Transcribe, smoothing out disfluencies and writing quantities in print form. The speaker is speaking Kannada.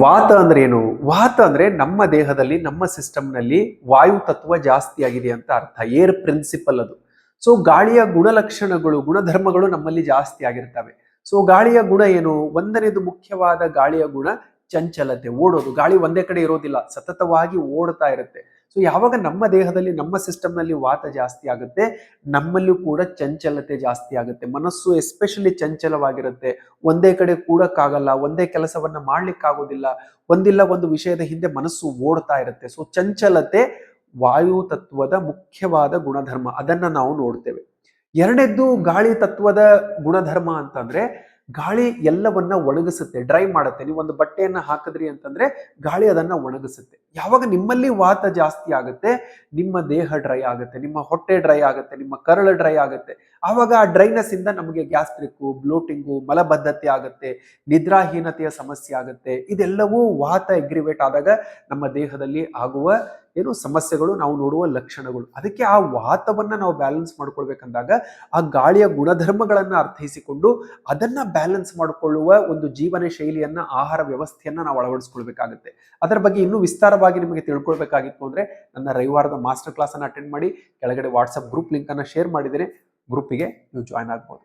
ವಾತ ಅಂದ್ರೆ ಏನು? ವಾತ ಅಂದ್ರೆ ನಮ್ಮ ದೇಹದಲ್ಲಿ ನಮ್ಮ ಸಿಸ್ಟಮ್ನಲ್ಲಿ ವಾಯು ತತ್ವ ಜಾಸ್ತಿ ಆಗಿದೆ ಅಂತ ಅರ್ಥ. ಏರ್ ಪ್ರಿನ್ಸಿಪಲ್ ಅದು. ಸೊ ಗಾಳಿಯ ಗುಣಲಕ್ಷಣಗಳು ಗುಣಧರ್ಮಗಳು ನಮ್ಮಲ್ಲಿ ಜಾಸ್ತಿ ಆಗಿರ್ತವೆ. ಸೊ ಗಾಳಿಯ ಗುಣ ಏನು? ಒಂದನೇದು ಮುಖ್ಯವಾದ ಗಾಳಿಯ ಗುಣ ಚಂಚಲತೆ, ಓಡೋದು. ಗಾಳಿ ಒಂದೇ ಕಡೆ ಇರೋದಿಲ್ಲ, ಸತತವಾಗಿ ಓಡ್ತಾ ಇರುತ್ತೆ. ಸೊ ಯಾವಾಗ ನಮ್ಮ ದೇಹದಲ್ಲಿ ನಮ್ಮ ಸಿಸ್ಟಮ್ನಲ್ಲಿ ವಾತ ಜಾಸ್ತಿ ಆಗುತ್ತೆ, ನಮ್ಮಲ್ಲೂ ಕೂಡ ಚಂಚಲತೆ ಜಾಸ್ತಿ ಆಗುತ್ತೆ. ಮನಸ್ಸು ಎಸ್ಪೆಷಲಿ ಚಂಚಲವಾಗಿರುತ್ತೆ. ಒಂದೇ ಕಡೆ ಕೂಡಕ್ಕಾಗಲ್ಲ, ಒಂದೇ ಕೆಲಸವನ್ನ ಮಾಡ್ಲಿಕ್ಕಾಗೋದಿಲ್ಲ, ಒಂದಿಲ್ಲ ಒಂದು ವಿಷಯದ ಹಿಂದೆ ಮನಸ್ಸು ಓಡ್ತಾ ಇರುತ್ತೆ. ಸೊ ಚಂಚಲತೆ ವಾಯು ತತ್ವದ ಮುಖ್ಯವಾದ ಗುಣಧರ್ಮ, ಅದನ್ನ ನಾವು ನೋಡ್ತೇವೆ. ಎರಡನೇದ್ದು ಗಾಳಿ ತತ್ವದ ಗುಣಧರ್ಮ ಅಂತಂದ್ರೆ ಗಾಳಿ ಎಲ್ಲವನ್ನ ಒಣಗಿಸುತ್ತೆ, ಡ್ರೈ ಮಾಡುತ್ತೆ. ನೀವು ಒಂದು ಬಟ್ಟೆಯನ್ನ ಹಾಕಿದ್ರಿ ಅಂತಂದ್ರೆ ಗಾಳಿ ಅದನ್ನ ಒಣಗಿಸುತ್ತೆ. ಯಾವಾಗ ನಿಮ್ಮಲ್ಲಿ ವಾತ ಜಾಸ್ತಿ ಆಗುತ್ತೆ, ನಿಮ್ಮ ದೇಹ ಡ್ರೈ ಆಗುತ್ತೆ, ನಿಮ್ಮ ಹೊಟ್ಟೆ ಡ್ರೈ ಆಗುತ್ತೆ, ನಿಮ್ಮ ಕರಳು ಡ್ರೈ ಆಗುತ್ತೆ. ಆವಾಗ ಆ ಡ್ರೈನೆಸ್ ಇಂದ ನಮಗೆ ಗ್ಯಾಸ್ಟ್ರಿಕ್ಕು, ಬ್ಲೋಟಿಂಗು, ಮಲಬದ್ಧತೆ ಆಗುತ್ತೆ, ನಿದ್ರಾಹೀನತೆಯ ಸಮಸ್ಯೆ ಆಗುತ್ತೆ. ಇದೆಲ್ಲವೂ ವಾತ ಎಗ್ರಿವೇಟ್ ಆದಾಗ ನಮ್ಮ ದೇಹದಲ್ಲಿ ಆಗುವ ಸಮಸ್ಯೆಗಳು, ನಾವು ನೋಡುವ ಲಕ್ಷಣಗಳು. ಅದಕ್ಕೆ ಆ ವಾತವನ್ನ ನಾವು ಬ್ಯಾಲೆನ್ಸ್ ಮಾಡ್ಕೊಳ್ಬೇಕಂದಾಗ ಆ ಗಾಳಿಯ ಗುಣಧರ್ಮಗಳನ್ನ ಅರ್ಥೈಸಿಕೊಂಡು ಅದನ್ನ ಬ್ಯಾಲೆನ್ಸ್ ಮಾಡಿಕೊಳ್ಳುವ ಒಂದು ಜೀವನ ಶೈಲಿಯನ್ನ, ಆಹಾರ ವ್ಯವಸ್ಥೆಯನ್ನ ನಾವು ಅಳವಡಿಸ್ಕೊಳ್ಬೇಕಾಗುತ್ತೆ. ಅದರ ಬಗ್ಗೆ ಇನ್ನೂ ವಿಸ್ತಾರವಾಗಿ ನಿಮಗೆ ತಿಳ್ಕೊಳ್ಬೇಕಾಗಿತ್ತು ಅಂದ್ರೆ ನನ್ನ ರವಿವಾರದ ಮಾಸ್ಟರ್ ಕ್ಲಾಸ್ ಅನ್ನು ಅಟೆಂಡ್ ಮಾಡಿ. ಕೆಳಗಡೆ ವಾಟ್ಸ್ಆಪ್ ಗ್ರೂಪ್ ಲಿಂಕ್ ಅನ್ನ ಶೇರ್ ಮಾಡಿದರೆ ಗ್ರೂಪಿಗೆ ನೀವು ಜಾಯ್ನ್ ಆಗ್ಬೋದು.